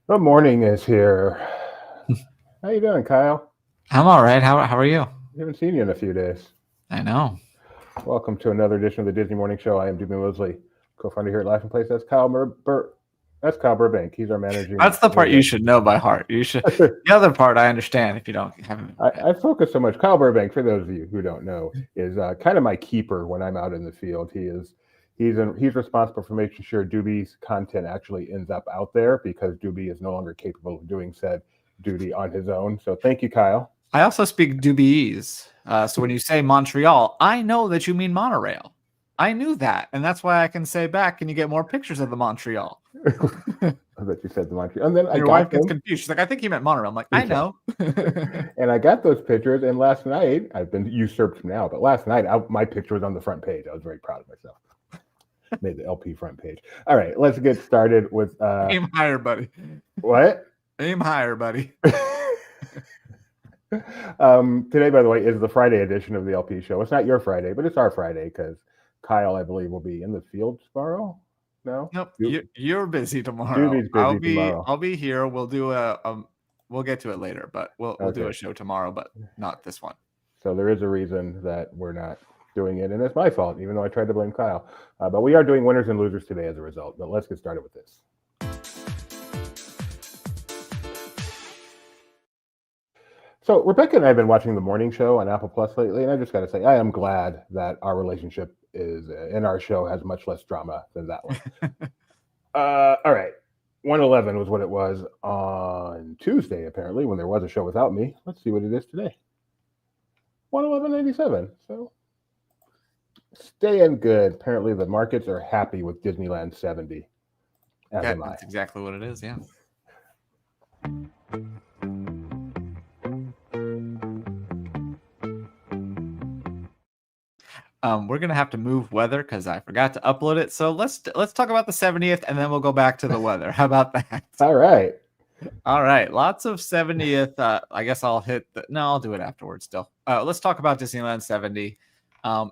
The morning is here. How you doing, Kyle? I'm all right. How are you? We haven't seen you in a few days. I know. Welcome to another edition of the Disney Morning Show. I am Jimmy Mosley, co-founder here at Life and Place. That's That's Kyle Burbank. He's our managing. That's the part you should know by heart. You should. The other part I understand if you don't have. I focus so much. Kyle Burbank, for those of you who don't know, is kind of my keeper when I'm out in the field. He's responsible for making sure Doobie's content actually ends up out there because Doobie is no longer capable of doing said duty on his own. So thank you, Kyle. I also speak Doobieese. So when you say Montreal, I know that you mean Monorail. I knew that, and that's why I can say back. Can you get more pictures of the Montreal? I bet you said the Montreal. And then your wife gets confused. She's like, I think you meant Monorail. I'm like, I know. And I got those pictures, and last night, I've been usurped now, but last night, my picture was on the front page. I was very proud of myself. Made the LP front page. All right, let's get started with... Aim higher, buddy. What? Aim higher, buddy. Today, by the way, is the Friday edition of the LP show. It's not your Friday, but it's our Friday because Kyle, I believe, will be in the field tomorrow. No, nope. You're busy tomorrow. Doobie's busy tomorrow. I'll be here. We'll do we'll get to it later, but we'll do a show tomorrow, but not this one. So there is a reason that we're not doing it, and it's my fault, even though I tried to blame Kyle. But we are doing winners and losers today as a result. But let's get started with this. So Rebecca and I have been watching the morning show on Apple Plus lately, and I just got to say, I am glad that our relationship is in our show has much less drama than that one. All right. 111 was what it was on Tuesday, apparently, when there was a show without me. Let's see what it is today. 111.87. So staying good. Apparently the markets are happy with Disneyland 70. That's exactly what it is, yeah. We're gonna have to move weather because I forgot to upload it. So let's talk about the 70th, and then we'll go back to the weather. How about that? All right. Lots of 70th. I guess I'll hit. I'll do it afterwards. Still, let's talk about Disneyland 70.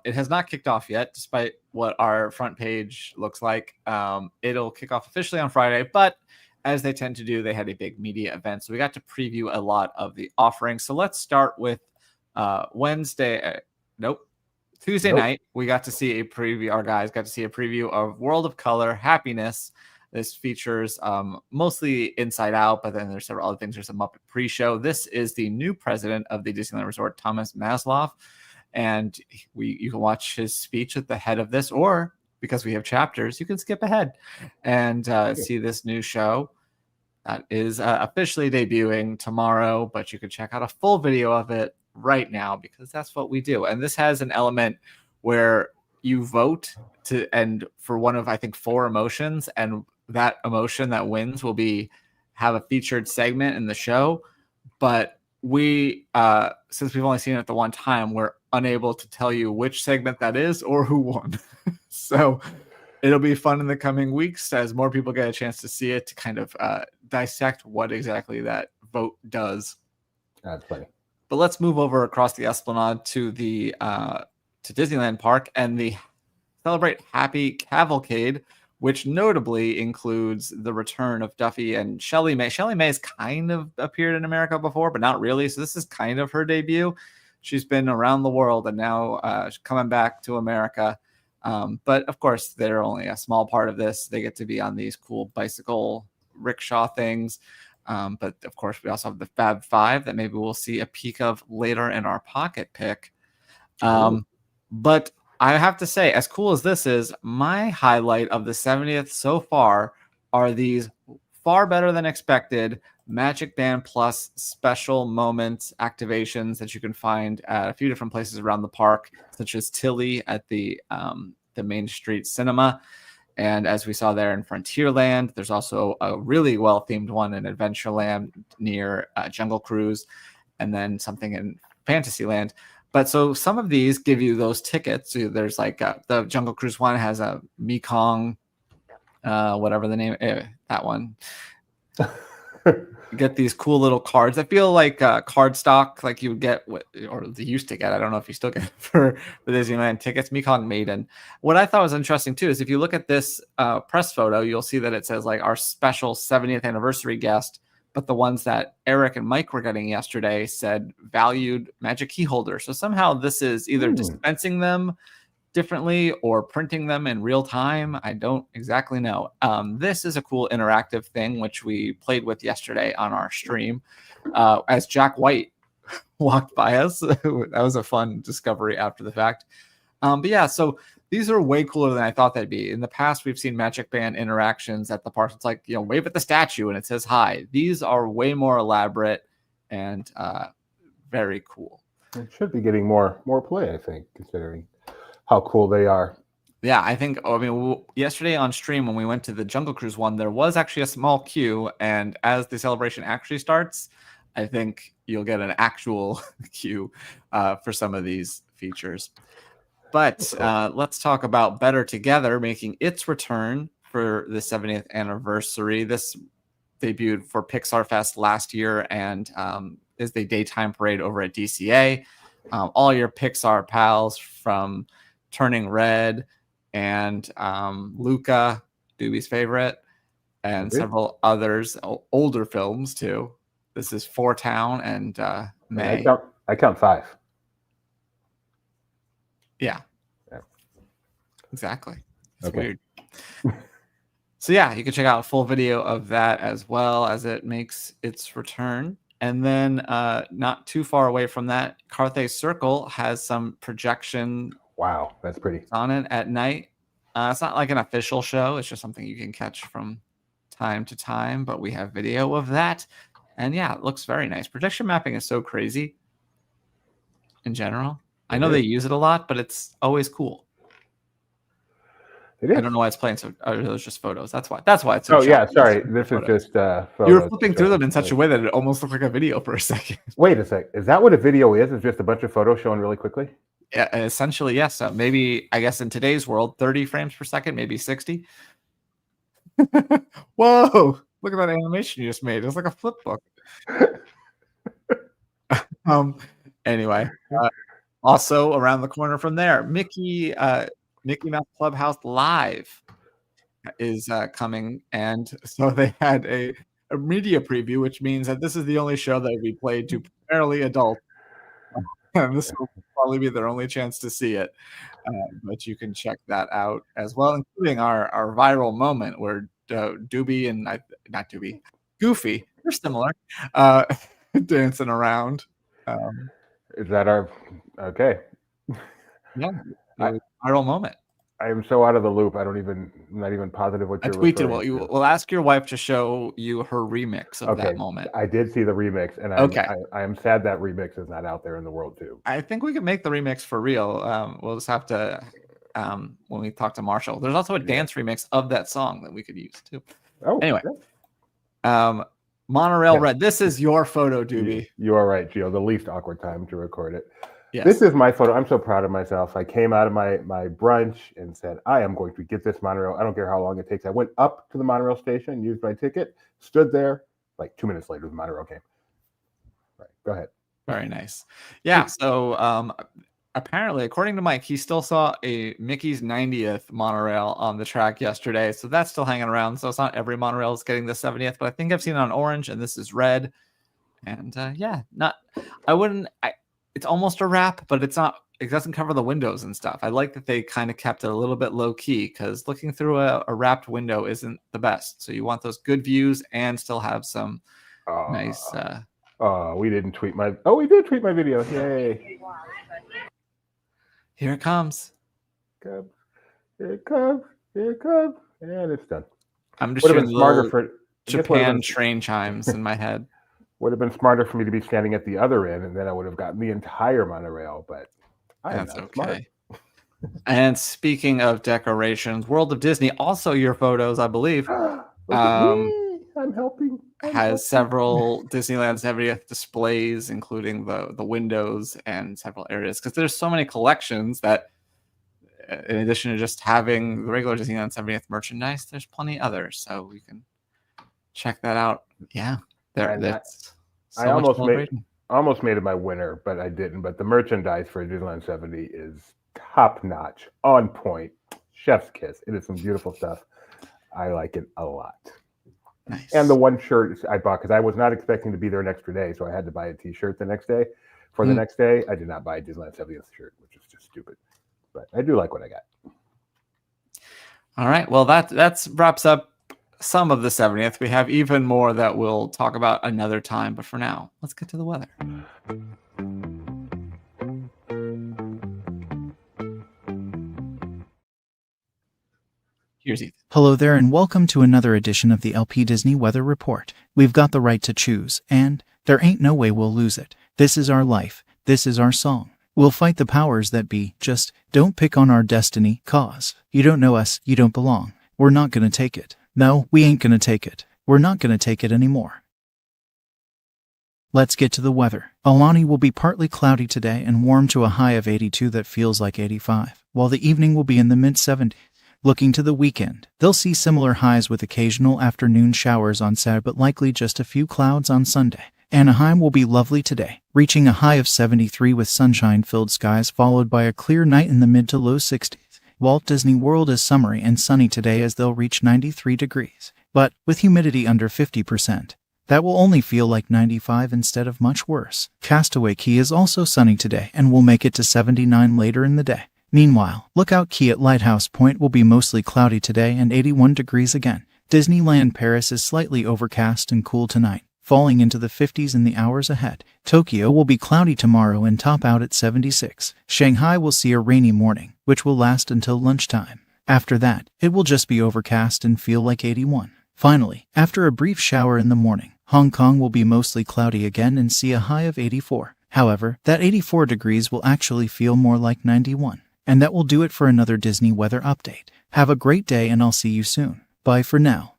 It has not kicked off yet, despite what our front page looks like. It'll kick off officially on Friday, but as they tend to do, they had a big media event, so we got to preview a lot of the offerings. So let's start with Tuesday night, we got to see a preview. Our guys got to see a preview of World of Color Happiness. This features mostly Inside Out, but then there's several other things. There's a Muppet pre-show. This is the new president of the Disneyland Resort, Thomas Maslow, and you can watch his speech at the head of this, or because we have chapters, you can skip ahead and see this new show that is officially debuting tomorrow. But you can check out a full video of it right now because that's what we do. And this has an element where you vote for one of, I think, 4 emotions, and that emotion that wins will have a featured segment in the show. But we since we've only seen it the one time, we're unable to tell you which segment that is or who won. So it'll be fun in the coming weeks as more people get a chance to see it, to kind of dissect what exactly that vote does. That's funny. But let's move over across the Esplanade to the to Disneyland Park and the Celebrate Happy Cavalcade, which notably includes the return of Duffy and ShellieMay. ShellieMay has kind of appeared in America before, but not really. So this is kind of her debut. She's been around the world and now she's coming back to America. But of course, they're only a small part of this. They get to be on these cool bicycle rickshaw things. But of course, we also have the Fab Five that maybe we'll see a peek of later in our pocket pick. But I have to say, as cool as this is, my highlight of the 70th so far are these far better than expected MagicBand Plus special moments activations that you can find at a few different places around the park, such as Tilly at the Main Street Cinema. And as we saw there in Frontierland, there's also a really well-themed one in Adventureland near Jungle Cruise, and then something in Fantasyland. But so some of these give you those tickets. So there's like the Jungle Cruise one has a Mekong, whatever the name, that one. get these cool little cards. I feel like card stock, like you would get, or they used to get. I don't know if you still get it for the Disneyland tickets. Mekong Maiden. What I thought was interesting too is if you look at this press photo, you'll see that it says like our special 70th anniversary guest. But the ones that Eric and Mike were getting yesterday said valued magic key holder. So somehow this is either dispensing them differently or printing them in real time. I don't exactly know. This is a cool interactive thing, which we played with yesterday on our stream as Jack White walked by us. That was a fun discovery after the fact. But yeah, so these are way cooler than I thought they'd be. In the past, we've seen MagicBand interactions at the park. It's like, wave at the statue and it says hi. These are way more elaborate and very cool. It should be getting more play, I think, considering how cool they are. Yeah, I think, yesterday on stream when we went to the Jungle Cruise one, there was actually a small queue. And as the celebration actually starts, I think you'll get an actual queue for some of these features. But let's talk about Better Together making its return for the 70th anniversary. This debuted for Pixar Fest last year and is the daytime parade over at DCA. All your Pixar pals from Turning Red and Luca, Doobie's favorite, and several others, older films too. This is Four Town and May. I count 5. Yeah. Exactly. It's weird. So yeah, you can check out a full video of that as well as it makes its return. And then not too far away from that, Carthay Circle has some projection. Wow, that's pretty. On it at night. It's not like an official show. It's just something you can catch from time to time, but we have video of that. And yeah, it looks very nice. Projection mapping is so crazy in general. I know they use it a lot, but it's always cool. It is. I don't know why it's playing so. Oh, those just photos. That's why. It's so. Oh yeah, sorry. This is just photos. You were flipping through them in such a way that it almost looked like a video for a second. Wait a sec. Is that what a video is? It's just a bunch of photos showing really quickly? Yeah, essentially, yes. Maybe I guess in today's world, 30 frames per second, maybe 60. Whoa! Look at that animation you just made. It's like a flip book. Anyway, also around the corner from there, Mickey Mouse Clubhouse Live is coming, and so they had a media preview, which means that this is the only show that will be played to primarily adults. And this will probably be their only chance to see it, but you can check that out as well, including our viral moment where Doobie and not Doobie, Goofy, they're similar, dancing around. Is that our okay? Yeah, viral moment. I am so out of the loop. I'm not even positive what you're tweeted. Well, we'll ask your wife to show you her remix of that moment. I did see the remix, and I am sad that remix is not out there in the world too. I think we can make the remix for real. We'll just have to when we talk to Marshall. There's also a dance remix of that song that we could use too. Oh, anyway, Monorail Red. This is your photo, Doobie. You are right, Gio. The least awkward time to record it. Yes. This is my photo. I'm so proud of myself. I came out of my brunch and said, I am going to get this monorail. I don't care how long it takes. I went up to the monorail station, used my ticket, stood there. Like 2 minutes later, the monorail came. Right. Go ahead. Very nice. Yeah. So apparently, according to Mike, he still saw a Mickey's 90th monorail on the track yesterday. So that's still hanging around. So it's not every monorail is getting the 70th, but I think I've seen it on orange, and this is red. And it's almost a wrap, but it's not. It doesn't cover the windows and stuff. I like that they kind of kept it a little bit low key because looking through a wrapped window isn't the best. So you want those good views and still have some nice. We didn't tweet my. Oh, we did tweet my video. Yay! Here it comes. Here it comes. Here it comes. And it's done. I'm just hearing little Japan train chimes in my head. Would have been smarter for me to be standing at the other end, and then I would have gotten the entire monorail. But that's okay. And speaking of decorations, World of Disney, also your photos, I believe, I'm helping. Has several Disneyland 70th displays, including the windows and several areas, because there's so many collections that, in addition to just having the regular Disneyland 70th merchandise, there's plenty others. So we can check that out. Yeah. That's I so much almost made it my winner, but I didn't. But the merchandise for Disneyland 70 is top notch, on point, chef's kiss. It is some beautiful stuff. I like it a lot. Nice. And the one shirt I bought, because I was not expecting to be there an extra day, so I had to buy a T-shirt the next day. For the next day, I did not buy a Disneyland 70th shirt, which is just stupid. But I do like what I got. All right. Well, that wraps up some of the 70th. We have even more that we'll talk about another time. But for now, let's get to the weather. Here's Ethan. Hello there, and welcome to another edition of the LP Disney Weather Report. We've got the right to choose, and there ain't no way we'll lose it. This is our life. This is our song. We'll fight the powers that be. Just don't pick on our destiny, cause you don't know us, you don't belong. We're not gonna take it. No, we ain't gonna take it. We're not gonna take it anymore. Let's get to the weather. Aulani will be partly cloudy today and warm to a high of 82 that feels like 85, while the evening will be in the mid-70s. Looking to the weekend, they'll see similar highs with occasional afternoon showers on Saturday, but likely just a few clouds on Sunday. Anaheim will be lovely today, reaching a high of 73 with sunshine-filled skies followed by a clear night in the mid to low 60s. Walt Disney World is summery and sunny today as they'll reach 93 degrees, but with humidity under 50%. That will only feel like 95 instead of much worse. Castaway Cay is also sunny today and will make it to 79 later in the day. Meanwhile, Lookout Cay at Lighthouse Point will be mostly cloudy today and 81 degrees again. Disneyland Paris is slightly overcast and cool tonight, falling into the 50s in the hours ahead. Tokyo will be cloudy tomorrow and top out at 76. Shanghai will see a rainy morning, which will last until lunchtime. After that, it will just be overcast and feel like 81. Finally, after a brief shower in the morning, Hong Kong will be mostly cloudy again and see a high of 84. However, that 84 degrees will actually feel more like 91. And that will do it for another Disney weather update. Have a great day and I'll see you soon. Bye for now.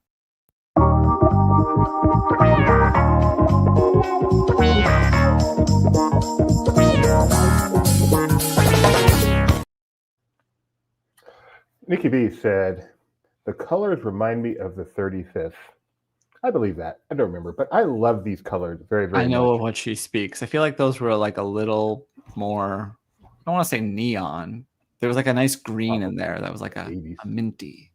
Nikki B said, the colors remind me of the 35th. I believe that. I don't remember, but I love these colors very, very much. I know what she speaks. I feel like those were like a little more, I don't want to say neon. There was like a nice green in there that was like a minty.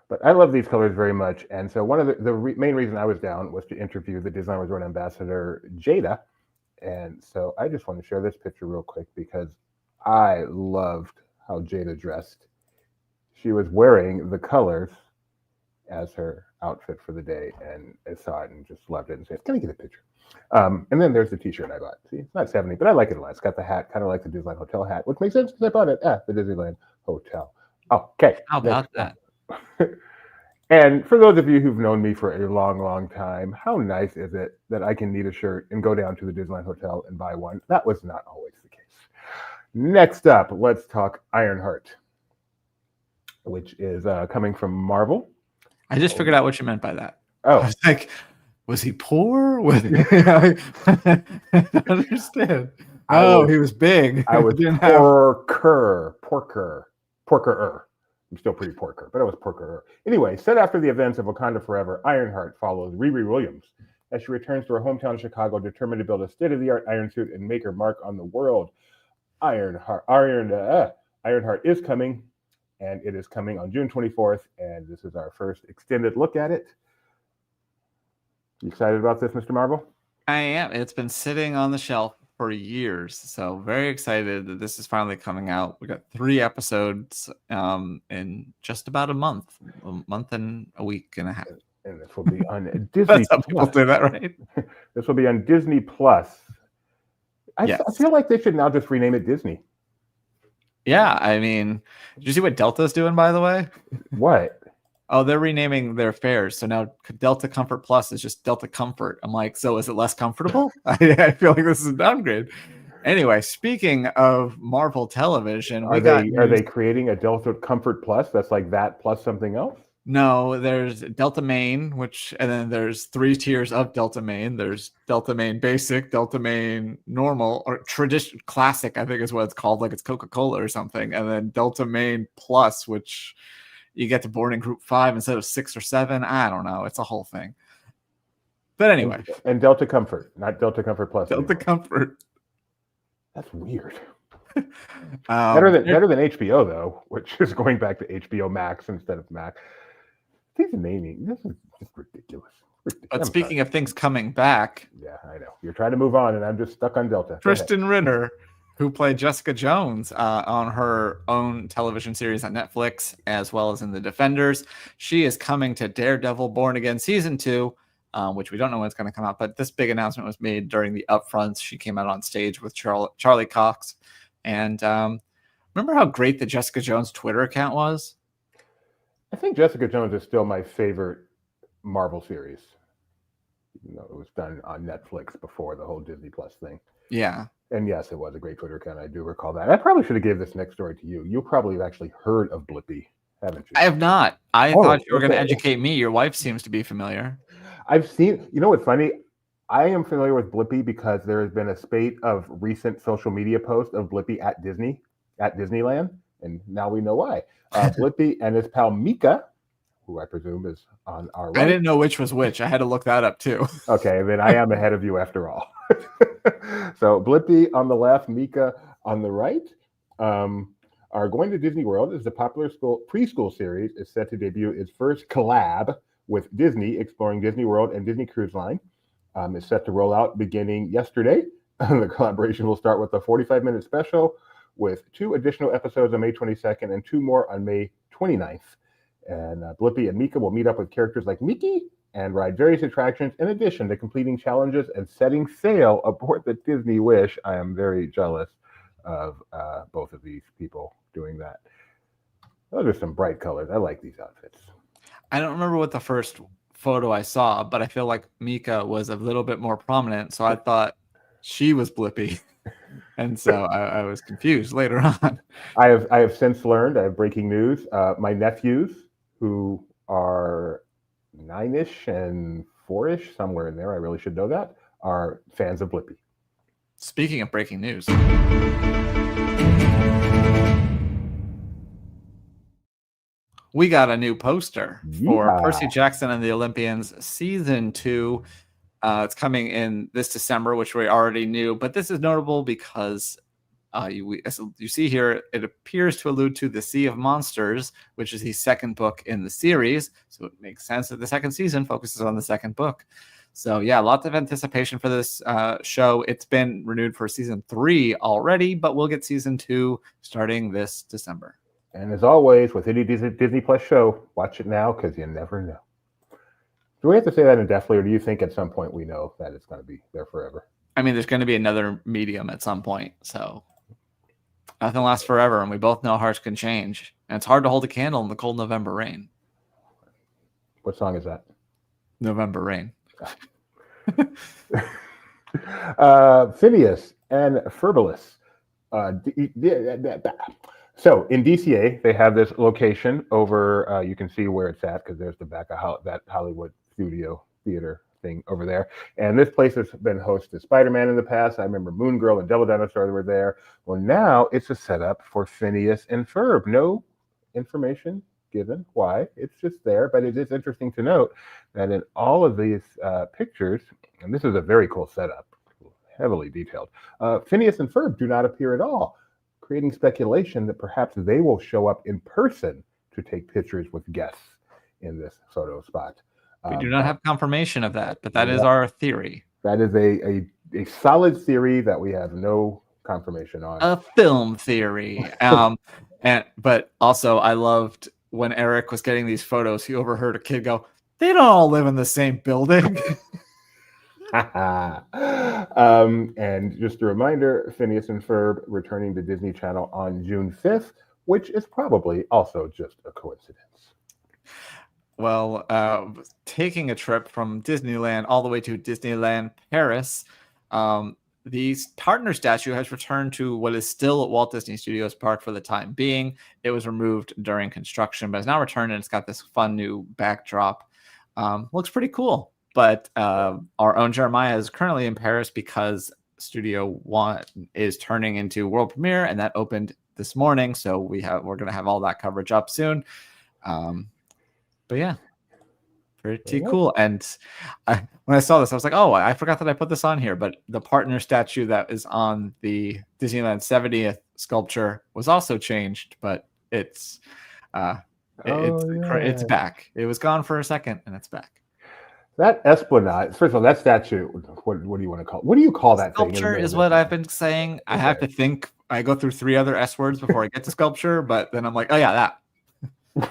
But I love these colors very much. And so one of the main reason I was down was to interview the Design Resort Ambassador, Jada. And so I just want to share this picture real quick because I loved how Jada dressed. She was wearing the colors as her outfit for the day. And I saw it and just loved it and said, can I get a picture? And then there's the t-shirt I bought. See, it's not 70, but I like it a lot. It's got the hat, kind of like the Disneyland Hotel hat, which makes sense because I bought it at the Disneyland Hotel. Okay. How about that? And for those of you who've known me for a long, long time, how nice is it that I can need a shirt and go down to the Disneyland Hotel and buy one? That was not always the case. Next up, let's talk Ironheart, which is coming from Marvel. I just figured out what you meant by that. Oh. I was like, was he poor? I don't understand. He was big. I was porker. I'm still pretty porker, but I was porker. Anyway, set after the events of Wakanda Forever, Ironheart follows Riri Williams as she returns to her hometown of Chicago, determined to build a state-of-the-art iron suit and make her mark on the world. Ironheart is coming, and it is coming on June 24th, and this is our first extended look at it. You excited about this, Mr. Marvel? I am. It's been sitting on the shelf for years, so very excited that this is finally coming out. We got 3 episodes in just about a month and a week and a half. And this will be on Disney. That's how people say that, right? This will be on Disney Plus. I feel like they should now just rename it Disney. Yeah, I mean, did you see what Delta's doing, by the way? What? Oh, they're renaming their fares. So now Delta Comfort Plus is just Delta Comfort. I'm like, so is it less comfortable? I feel like this is a downgrade. Anyway, speaking of Marvel Television, are they creating a Delta Comfort Plus that's like that plus something else? No, there's Delta Main, and then there's 3 tiers of Delta Main. There's Delta Main Basic, Delta Main Normal, or Tradition Classic, I think is what it's called, like it's Coca-Cola or something. And then Delta Main Plus, which you get to boarding group 5 instead of 6 or 7. I don't know. It's a whole thing. But anyway, and Delta Comfort, not Delta Comfort Plus. Delta anymore. Comfort. That's weird. Better than HBO though, which is going back to HBO Max instead of Mac. These naming, this is just ridiculous. But speaking of things coming back, yeah, I know you're trying to move on, and I'm just stuck on Delta. Kristen Ritter, who played Jessica Jones on her own television series on Netflix, as well as in The Defenders, she is coming to Daredevil: Born Again season 2. Which we don't know when it's going to come out, but this big announcement was made during the upfronts. She came out on stage with Charlie Cox. And remember how great the Jessica Jones Twitter account was? I think Jessica Jones is still my favorite Marvel series. Even though it was done on Netflix before the whole Disney Plus thing. Yeah. And yes, it was a great Twitter account. I do recall that. I probably should have gave this next story to you. You probably have actually heard of Blippi, haven't you? I have not. I thought you were going to educate me. Your wife seems to be familiar. I've seen, you know what's funny? I am familiar with Blippi because there has been a spate of recent social media posts of Blippi at Disneyland, and now we know why. Blippi and his pal Mika, who I presume is on our right. I didn't know which was which. I had to look that up too. Okay, then I am ahead of you after all. So Blippi on the left, Mika on the right, are going to Disney World. As the popular preschool series is set to debut its first collab with Disney, exploring Disney World and Disney Cruise Line. Is set to roll out beginning yesterday. The collaboration will start with a 45-minute special with 2 additional episodes on May 22nd and 2 more on May 29th. And Blippi and Mika will meet up with characters like Mickey and ride various attractions in addition to completing challenges and setting sail aboard the Disney Wish. I am very jealous of both of these people doing that. Those are some bright colors. I like these outfits. I don't remember what the first photo I saw, but I feel like Mika was a little bit more prominent, so I thought she was Blippi. And so I was confused later on. I have since learned, I have breaking news. My nephews, who are 9-ish and 4-ish, somewhere in there, I really should know that, are fans of Blippi. Speaking of breaking news. We got a new poster for Percy Jackson and the Olympians season 2. It's coming in this December, which we already knew, but this is notable because you see here, it appears to allude to the Sea of Monsters, which is the second book in the series. So it makes sense that the second season focuses on the second book. So yeah, lots of anticipation for this show. It's been renewed for season 3 already, but we'll get season 2 starting this December. And as always, with any Disney Plus show, watch it now because you never know. Do we have to say that indefinitely, or do you think at some point we know that it's going to be there forever? I mean, there's going to be another medium at some point, so nothing lasts forever, and we both know hearts can change. And it's hard to hold a candle in the cold November rain. What song is that? November Rain. Phineas and Ferb. So in DCA, they have this location over, you can see where it's at because there's the back of that Hollywood studio theater thing over there. And this place has been host to Spider-Man in the past. I remember Moon Girl and Devil Dinosaur were there. Well, now it's a setup for Phineas and Ferb. No information given why. It's just there, but it is interesting to note that in all of these pictures, and this is a very cool setup, heavily detailed, Phineas and Ferb do not appear at all, creating speculation that perhaps they will show up in person to take pictures with guests in this photo spot. We do not have confirmation of that, but that is our theory. That is a solid theory that we have no confirmation on. A film theory. But also I loved when Eric was getting these photos, he overheard a kid go, "They don't all live in the same building." And just a reminder, Phineas and Ferb returning to Disney Channel on June 5th, which is probably also just a coincidence. Well, taking a trip from Disneyland all the way to Disneyland Paris, the partner statue has returned to what is still at Walt Disney Studios Park for the time being. It was removed during construction, but it's now returned, and it's got this fun new backdrop. Looks pretty cool. But our own Jeremiah is currently in Paris because Studio One is turning into world premiere, and that opened this morning. So we're going to have all that coverage up soon. But yeah, Pretty cool. And when I saw this, I was like, oh, I forgot that I put this on here. But the partner statue that is on the Disneyland 70th sculpture was also changed, but it's it's back. It was gone for a second, and it's back. That esplanade, first of all, that statue, what do you want to call it? What do you call that thing? Sculpture is what I've been saying. Okay. I have to think. I go through 3 other S words before I get to sculpture, but then I'm like, oh, yeah, that.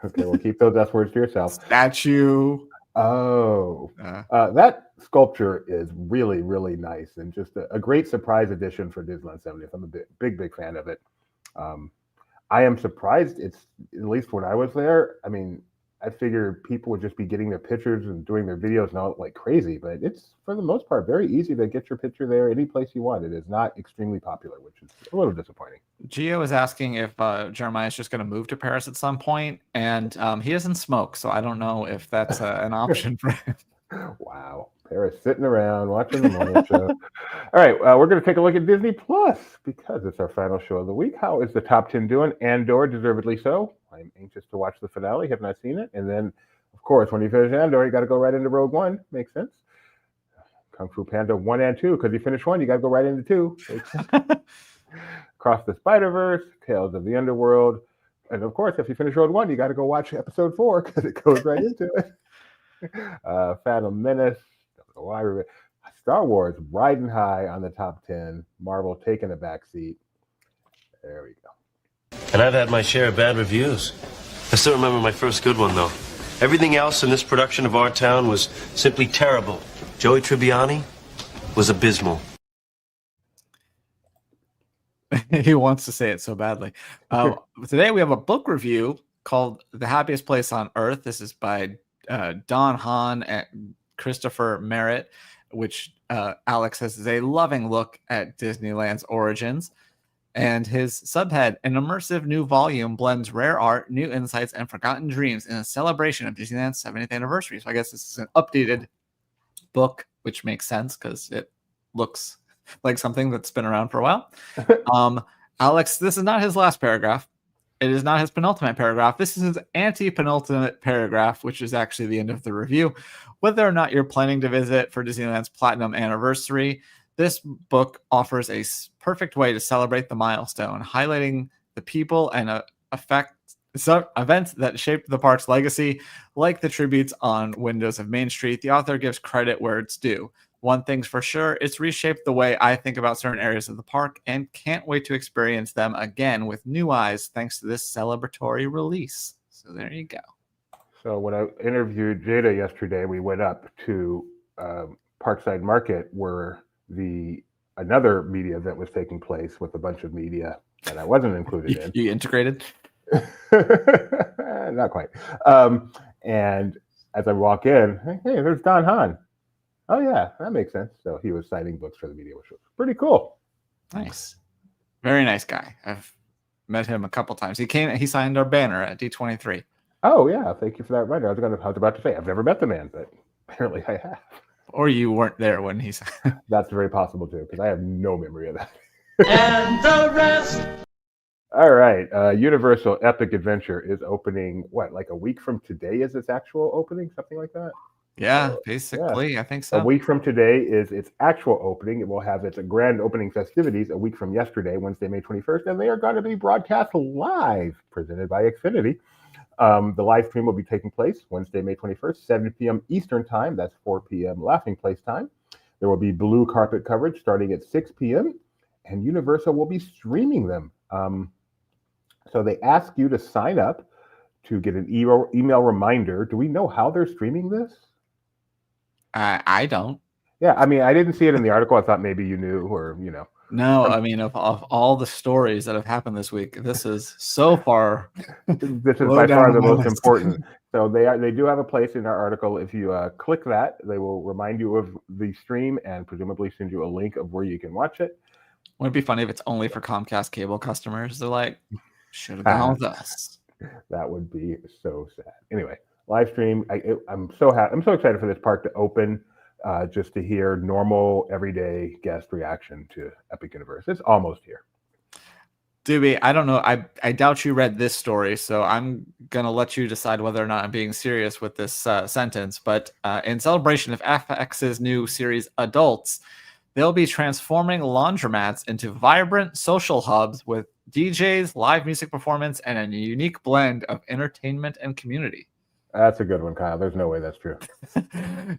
Okay, we'll keep those S words to yourself. Statue. Oh. That sculpture is really, really nice and just a great surprise addition for Disneyland 70th. I'm a big fan of it. I am surprised it's, at least when I was there, I mean, I figured people would just be getting their pictures and doing their videos and all like crazy, but it's for the most part very easy to get your picture there any place you want. It is not extremely popular, which is a little disappointing. Gio is asking if Jeremiah is just going to move to Paris at some point, and he doesn't smoke, so I don't know if that's an option for him. Wow, Paris sitting around watching the morning show. All right, we're going to take a look at Disney Plus because it's our final show of the week. How is the top 10 doing? Andor, deservedly so. I'm anxious to watch the finale. Have not seen it. And then, of course, when you finish Andor, you got to go right into Rogue One. Makes sense. Kung Fu Panda 1 and 2, because you finish 1, you got to go right into 2. Across the Spider-Verse, Tales of the Underworld. And, of course, if you finish Rogue One, you got to go watch episode 4 because it goes right into it. Phantom Menace. Star Wars riding high on the top 10. Marvel taking a back seat. There we go. And I've had my share of bad reviews. I still remember my first good one, though. Everything else in this production of Our Town was simply terrible. Joey Tribbiani was abysmal. He wants to say it so badly. Today we have a book review called The Happiest Place on Earth. This is by Don Hahn and Christopher Merritt, which Alex says is a loving look at Disneyland's origins. And his subhead, an immersive new volume blends rare art, new insights, and forgotten dreams in a celebration of Disneyland's 70th anniversary. So I guess this is an updated book, which makes sense because it looks like something that's been around for a while. Alex, this is not his last paragraph. It is not his penultimate paragraph. This is his anti-penultimate paragraph, which is actually the end of the review. Whether or not you're planning to visit for Disneyland's Platinum Anniversary, this book offers a perfect way to celebrate the milestone, highlighting the people and events that shaped the park's legacy, like the tributes on windows of Main Street. The author gives credit where it's due. One thing's for sure, it's reshaped the way I think about certain areas of the park and can't wait to experience them again with new eyes thanks to this celebratory release. So there you go. So when I interviewed Jada yesterday, we went up to Parkside Market where another media event was taking place with a bunch of media that I wasn't included in. You integrated? Not quite. And as I walk in, hey, there's Don Hahn. Oh yeah, that makes sense. So he was signing books for the media, which was pretty cool. Nice. Very nice guy. I've met him a couple times. He signed our banner at D23. Oh yeah, thank you for that reminder. I was about to say I've never met the man, but apparently I have. Or you weren't there when he said. That's very possible too, because I have no memory of that. And the rest. All right, Universal Epic Adventure is opening. Like a week from today is its actual opening, something like that. Yeah, basically, yeah. I think so. A week from today is its actual opening. It will have its grand opening festivities a week from yesterday, Wednesday, May 21st, and they are going to be broadcast live, presented by Xfinity. The live stream will be taking place Wednesday, May 21st, 7 p.m. Eastern Time. That's 4 p.m. Laughing Place time. There will be blue carpet coverage starting at 6 p.m., and Universal will be streaming them. So they ask you to sign up to get an email reminder. Do we know how they're streaming this? I don't. Yeah, I mean, I didn't see it in the article. I thought maybe you knew, or No, I mean, of all the stories that have happened this week, this is so far. This is by far the most important. So they do have a place in our article. If you click that, they will remind you of the stream and presumably send you a link of where you can watch it. Wouldn't it be funny if it's only for Comcast cable customers? They're like, should have gone with us. That would be so sad. Anyway, live stream. I'm so happy. I'm so excited for this park to open. Just to hear normal, everyday guest reaction to Epic Universe. It's almost here. Doobie, I don't know. I doubt you read this story, so I'm going to let you decide whether or not I'm being serious with this sentence. But in celebration of FX's new series, Adults, they'll be transforming laundromats into vibrant social hubs with DJs, live music performance, and a unique blend of entertainment and community. That's a good one, Kyle. There's no way that's true.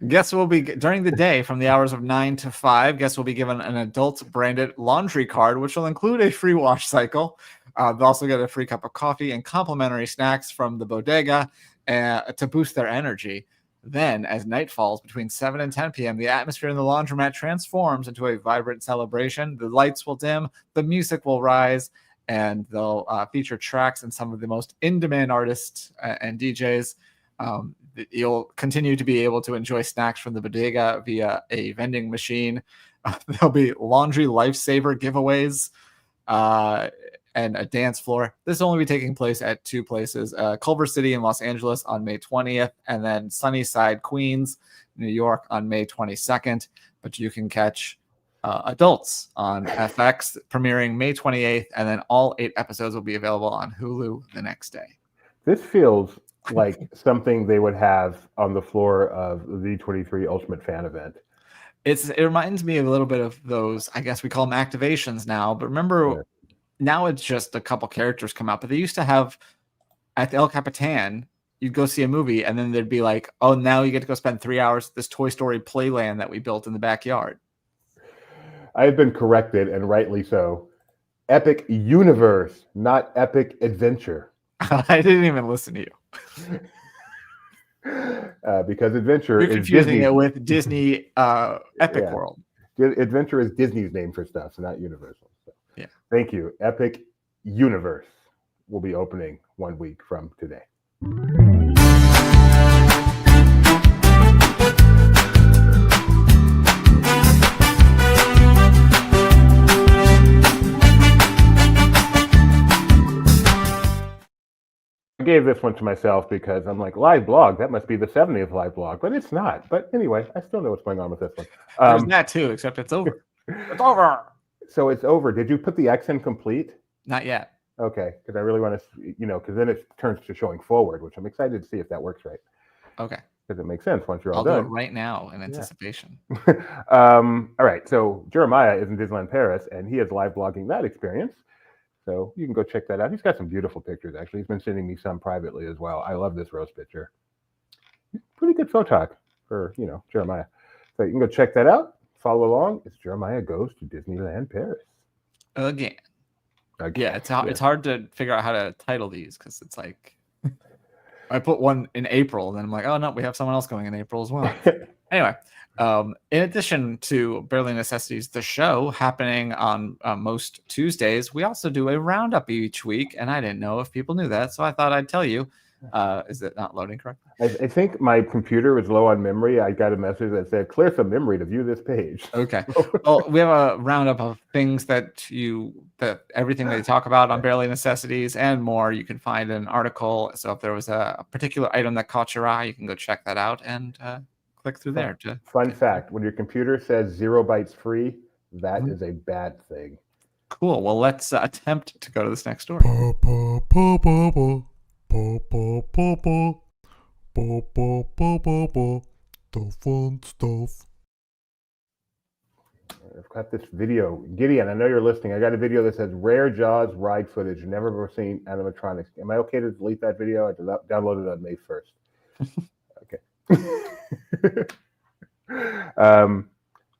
Guests will be, during the day from the hours of 9 to 5, guests will be given an adult branded laundry card, which will include a free wash cycle. They'll also get a free cup of coffee and complimentary snacks from the bodega to boost their energy. Then, as night falls between 7 and 10 p.m., the atmosphere in the laundromat transforms into a vibrant celebration. The lights will dim, the music will rise, and they'll feature tracks and some of the most in-demand artists and DJs. You'll continue to be able to enjoy snacks from the bodega via a vending machine. There'll be laundry lifesaver giveaways and a dance floor. This will only be taking place at 2 places, Culver City in Los Angeles on May 20th, and then Sunnyside, Queens, New York on May 22nd. But you can catch Adults on FX premiering May 28th, and then all 8 episodes will be available on Hulu the next day. This feels like something they would have on the floor of the D23 Ultimate Fan event. It reminds me a little bit of those, I guess we call them activations now, but remember, now it's just a couple characters come out, but they used to have at the El Capitan, you'd go see a movie and then there'd be like, oh, now you get to go spend 3 hours at this Toy Story playland that we built in the backyard. I have been corrected, and rightly so. Epic Universe, not Epic Adventure. I didn't even listen to you. Because Adventure You're is confusing Disney. it with Disney Epic World. Adventure is Disney's name for stuff, so not Universal. So. Yeah. Thank you. Epic Universe will be opening 1 week from today. I gave this one to myself because I'm like, live blog, that must be the 70th live blog, but it's not. But anyway, I still know what's going on with this one. There's that too, except it's over. It's over. So it's over. Did you put the X in complete? Not yet. Okay, because I really want to, because then it turns to showing forward, which I'm excited to see if that works right. Okay. Because it makes sense once you're all I'll done. do it right now in anticipation. All right, so Jeremiah is in Disneyland Paris, and he is live blogging that experience. So you can go check that out. He's got some beautiful pictures, actually. He's been sending me some privately as well. I love this rose picture. Pretty good photog for, Jeremiah. So you can go check that out. Follow along. It's Jeremiah Goes to Disneyland Paris. Again. Yeah, it's hard to figure out how to title these because it's like I put one in April, and then I'm like, oh no, we have someone else going in April as well. Anyway, in addition to Barely Necessities, the show happening on most Tuesdays, we also do a roundup each week, and I didn't know if people knew that, so I thought I'd tell you. Is it not loading correctly? I think my computer was low on memory. I got a message that said, clear some memory to view this page. Okay. Well, we have a roundup of things that everything they talk about on Barely Necessities and more, you can find in an article. So if there was a particular item that caught your eye, you can go check that out and click through there. Fun fact, when your computer says 0 bytes free, that is a bad thing. Cool. Well, let's attempt to go to this next story. The fun stuff. I've got this video. Gideon, I know you're listening. I got a video that says rare Jaws ride footage. Never ever seen animatronics. Am I okay to delete that video? I downloaded it on May 1st. Okay.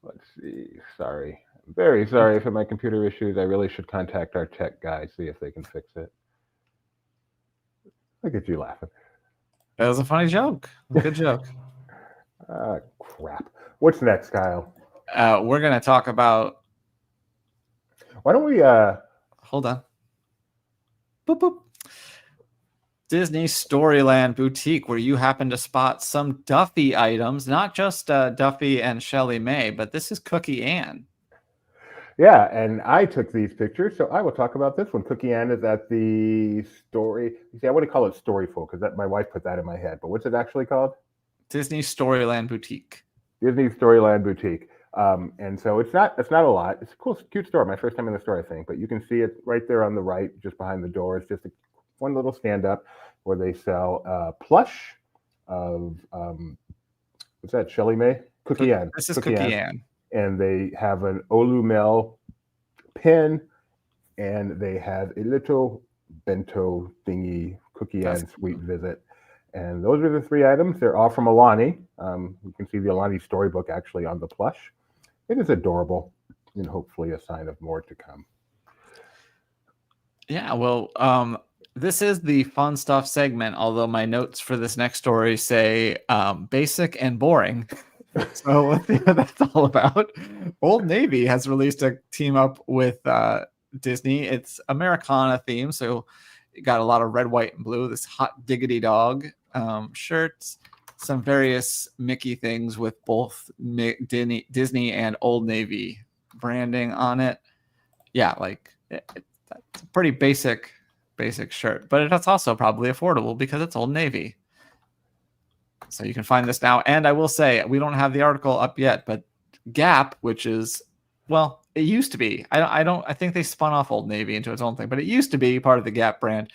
Let's see. Sorry. I'm very sorry for my computer issues. I really should contact our tech guys, see if they can fix it. Look at you laughing. That was a funny joke. Good joke. Crap. What's next, Kyle? We're going to talk about... Why don't we... Hold on. Boop, boop. Disney Storyland Boutique, where you happen to spot some Duffy items, not just Duffy and ShellieMay, but this is Cookie Ann. Yeah, and I took these pictures, so I will talk about this one. Cookie Ann is at the story. You see, I want to call it Storyful because my wife put that in my head. But what's it actually called? Disney Storyland Boutique. Disney Storyland Boutique. And so it's not a lot. It's a cool, cute store. My first time in the store, I think. But you can see it right there on the right, just behind the door. It's just one little stand up where they sell plush of what's that? ShellieMay Cookie Ann. This is Cookie Ann. And they have an Olumel pin, and they have a little bento thingy, Cookie Ann Sweet Visit. And those are the 3 items. They're all from Alani. You can see the Alani storybook actually on the plush. It is adorable, and hopefully a sign of more to come. Yeah, well, this is the fun stuff segment, although my notes for this next story say basic and boring. So let's see what that's all about. Old Navy has released a team up with Disney. It's Americana theme, so you got a lot of red, white, and blue. This hot diggity dog shirts, some various Mickey things with both Disney and Old Navy branding on it. Yeah, like it's a pretty basic shirt, but it's also probably affordable because it's Old Navy. So you can find this now. And I will say, we don't have the article up yet, but Gap, which is, well, it used to be. I think they spun off Old Navy into its own thing, but it used to be part of the Gap brand.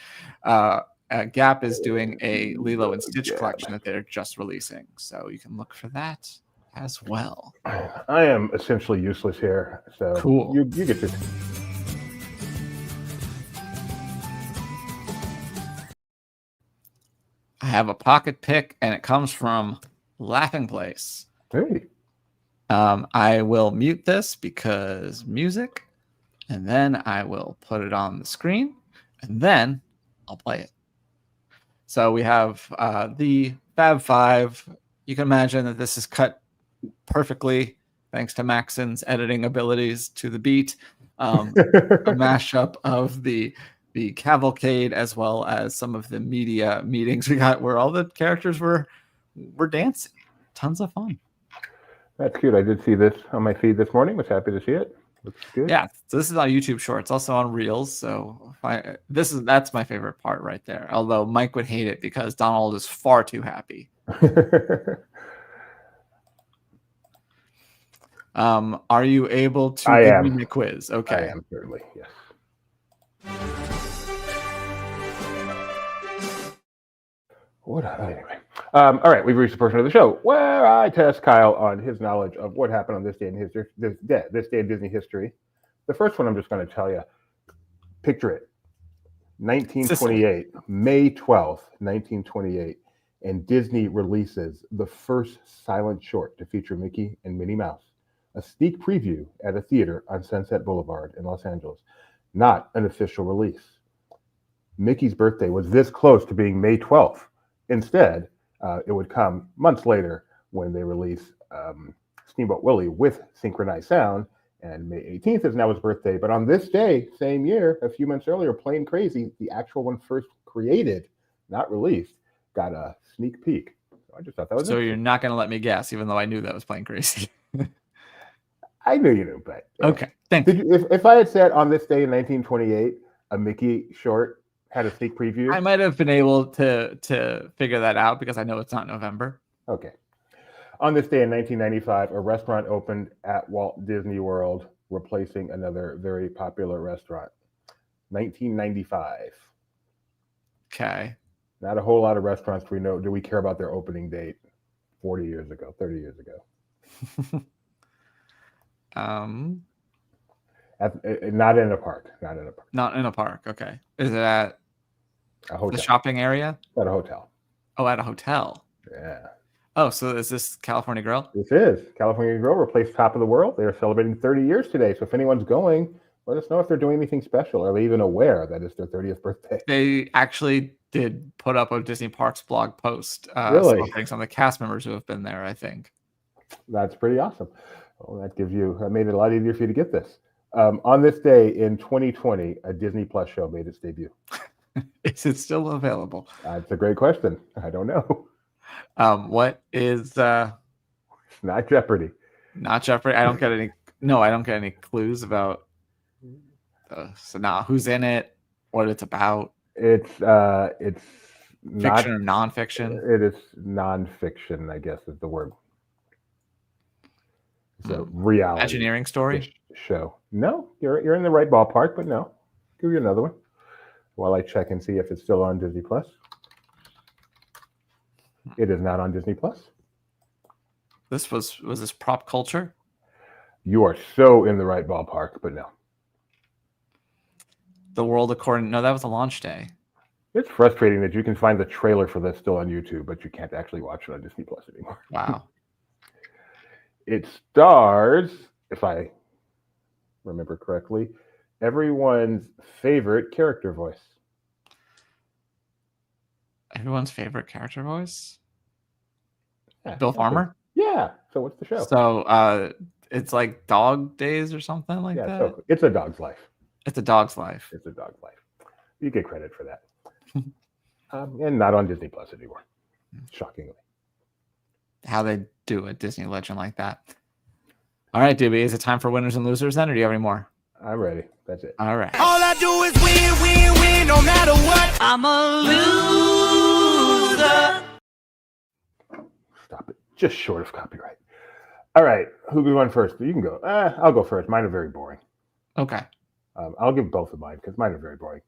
Gap is doing a Lilo and Stitch collection that they're just releasing, so you can look for that as well. I am essentially useless here, so cool. You get this. I have a pocket pick, and it comes from Laughing Place. Hey. I will mute this because music, and then I will put it on the screen, and then I'll play it. So we have the Fab Five. You can imagine that this is cut perfectly thanks to Maxon's editing abilities to the beat. A mashup of the Cavalcade as well as some of the media meetings we got where all the characters were dancing. Tons of fun. That's cute. I did see this on my feed this morning. Was happy to see it. Looks good. Yeah, so this is on YouTube Shorts, also on Reels. So that's my favorite part right there. Although Mike would hate it because Donald is far too happy. Are you able to give me the quiz? Okay. I am certainly, yes. Anyway. All right, we've reached the portion of the show where I test Kyle on his knowledge of what happened on this day in history, this day in Disney history. The first one I'm just going to tell you. Picture it. 1928, May 12th, 1928, and Disney releases the first silent short to feature Mickey and Minnie Mouse. A sneak preview at a theater on Sunset Boulevard in Los Angeles. Not an official release. Mickey's birthday was this close to being May 12th. Instead, it would come months later when they release Steamboat Willie with synchronized sound, and May 18th is now his birthday. But on this day, same year, a few months earlier, Plain Crazy, the actual one first created, not released, got a sneak peek. So I just thought that was so you're not going to let me guess, even though I knew that was Plain Crazy. I knew you knew, but okay. Thank you. If I had said on this day in 1928, a Mickey short had a sneak preview, I might have been able to figure that out because I know it's not November. Okay. On this day in 1995, a restaurant opened at Walt Disney World, replacing another very popular restaurant. 1995. Okay. Not a whole lot of restaurants do we care about their opening date 40 years ago, 30 years ago. Not in a park. Not in a park. Okay. Is it at a hotel? The shopping area? At a hotel. Oh, at a hotel. Yeah. Oh, so is this California Grill? This is California Grill replaced Top of the World. They are celebrating 30 years today. So if anyone's going, let us know if they're doing anything special. Are they even aware that it's their 30th birthday? They actually did put up a Disney Parks blog post. Really? Celebrating some of the cast members who have been there, I think. That's pretty awesome. Well, that made it a lot easier for you to get this. On this day in 2020, a Disney Plus show made its debut. Is it still available? That's a great question. I don't know. What is not Jeopardy? Not Jeopardy. I don't get any. No, I don't get any clues about. So now, who's in it? What it's about? It's fiction or nonfiction. It is nonfiction, I guess is the word. a reality Imagineering story. show. No, you're in the right ballpark, but no. Give you another one while I check and see if it's still on Disney Plus. It is not on Disney Plus. Was this prop culture? You are so in the right ballpark, but no. The World According. No, that was a launch day. It's frustrating that you can find the trailer for this still on YouTube, but you can't actually watch it on Disney Plus anymore. Wow. It stars, if I remember correctly, everyone's favorite character voice. Everyone's favorite character voice? Yeah, Bill Farmer? Yeah. So what's the show? So it's like Dog Days or something like that? So it's A Dog's Life. It's A Dog's Life. It's A Dog's Life. You get credit for that. And not on Disney Plus anymore, shockingly. How they do a Disney legend like that. All right, Doobie, is it time for winners and losers then, or do you have any more? I'm ready. That's it. All right. All I do is win, win, win, no matter what. I'm a loser. Stop it. Just short of copyright. All right. Who we won first? You can go. I'll go first. Mine are very boring. Okay. I'll give both of mine because mine are very boring.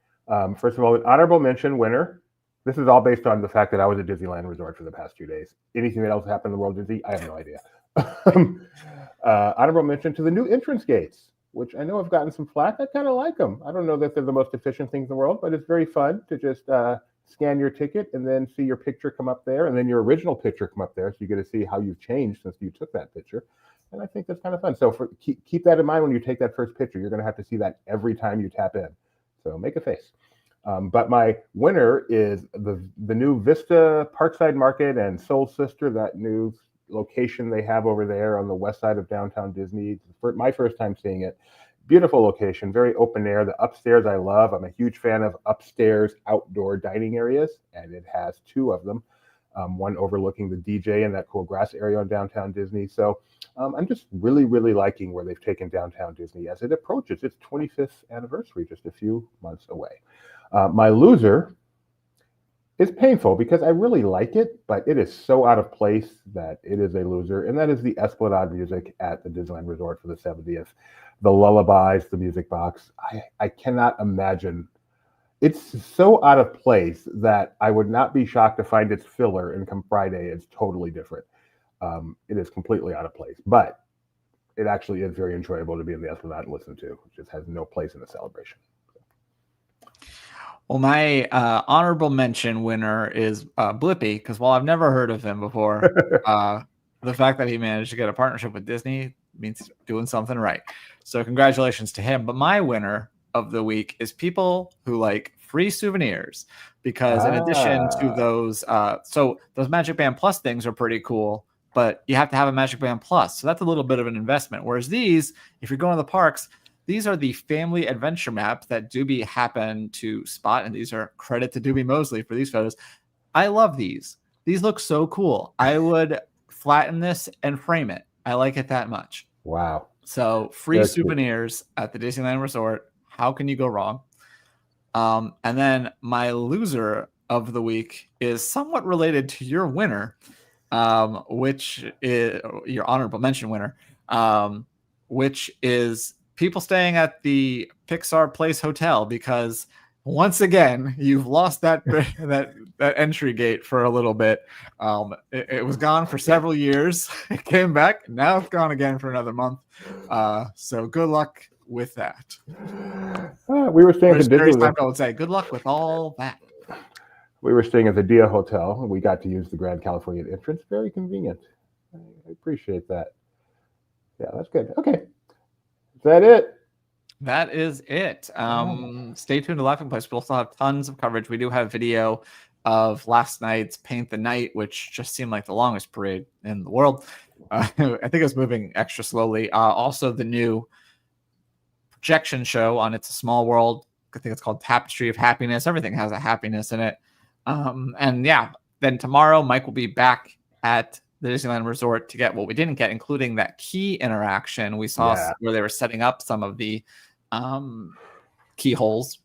First of all, an honorable mention winner. This is all based on the fact that I was at Disneyland Resort for the past 2 days. Anything that else happened in the world Disney, I have no idea. Honorable mention to the new entrance gates, which I know have gotten some flack. I kind of like them. I don't know that they're the most efficient things in the world, but it's very fun to just scan your ticket and then see your picture come up there, and then your original picture come up there, so you get to see how you've changed since you took that picture. And I think that's kind of fun. So keep that in mind when you take that first picture. You're going to have to see that every time you tap in. So make a face. But my winner is the new Vista Parkside Market and Soul Sister, that new location they have over there on the west side of downtown Disney. For my first time seeing it. Beautiful location, very open air. The upstairs I love. I'm a huge fan of upstairs outdoor dining areas, and it has 2 of them. One overlooking the DJ and that cool grass area on downtown Disney. So I'm just really, really liking where they've taken downtown Disney as it approaches its 25th anniversary, just a few months away. My loser is painful because I really like it, but it is so out of place that it is a loser. And that is the Esplanade music at the Disneyland Resort for the 70th. The lullabies, the music box. I cannot imagine. It's so out of place that I would not be shocked to find its filler and come Friday, it's totally different. It is completely out of place, but it actually is very enjoyable to be in the Esplanade and listen to. It just has no place in the celebration. Well, my honorable mention winner is Blippi, because while I've never heard of him before, the fact that he managed to get a partnership with Disney means he's doing something right. So congratulations to him. But my winner of the week is people who like free souvenirs, because in addition to those, so those MagicBand Plus things are pretty cool, but you have to have a MagicBand Plus. So that's a little bit of an investment. Whereas these, if you're going to the parks, these are the family adventure maps that Doobie happened to spot. And these are credit to Doobie Mosley for these photos. I love these. These look so cool. I would flatten this and frame it. I like it that much. Wow. So free souvenirs at the Disneyland Resort. How can you go wrong? And then my loser of the week is somewhat related to your winner, which is your honorable mention winner, which is people staying at the Pixar Place Hotel, because once again, you've lost that entry gate for a little bit. It was gone for several years. It came back. Now it's gone again for another month. So good luck with that. We were staying at the Disneyland. I would say good luck with all that. We were staying at the Dia Hotel, and we got to use the Grand Californian entrance. Very convenient. I appreciate that. Yeah, that's good. Okay. Is that it? That is it. Stay tuned to Laughing Place. We'll still have tons of coverage. We do have video of last night's Paint the Night, which just seemed like the longest parade in the world. I think it was moving extra slowly. Also, the new projection show on It's a Small World. I think it's called Tapestry of Happiness. Everything has a happiness in it. And yeah, then tomorrow, Mike will be back at the Disneyland Resort to get what we didn't get, including that key interaction we saw where they were setting up some of the keyholes.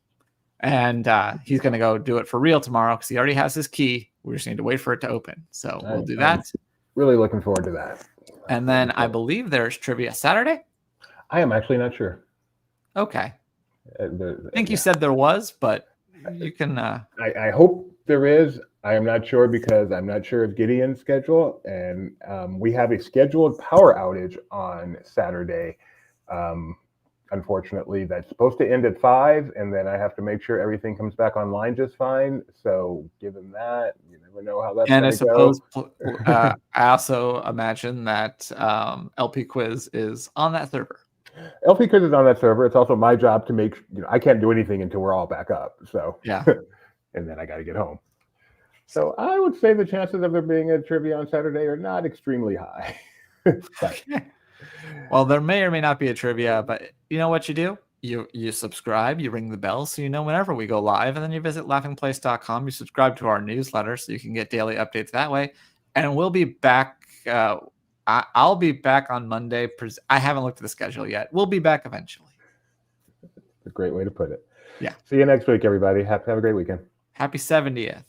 And he's going to go do it for real tomorrow because he already has his key. We just need to wait for it to open. So we'll do that. Really looking forward to that. And then I believe there's trivia Saturday. I am actually not sure. Okay. I think you said there was, but you can. I hope there is. I am not sure because I'm not sure of Gideon's schedule, and we have a scheduled power outage on Saturday. Unfortunately, that's supposed to end at 5, and then I have to make sure everything comes back online just fine. So, given that, you never know how that's going to go. And I suppose I also imagine that LP Quiz is on that server. LP Quiz is on that server. It's also my job to make. I can't do anything until we're all back up. So yeah, and then I got to get home. So I would say the chances of there being a trivia on Saturday are not extremely high. But, well, there may or may not be a trivia, but you know what you do? You subscribe, you ring the bell so you know whenever we go live, and then you visit laughingplace.com. You subscribe to our newsletter so you can get daily updates that way. And we'll be back. I'll be back on Monday. I haven't looked at the schedule yet. We'll be back eventually. That's a great way to put it. Yeah. See you next week, everybody. Have a great weekend. Happy 70th.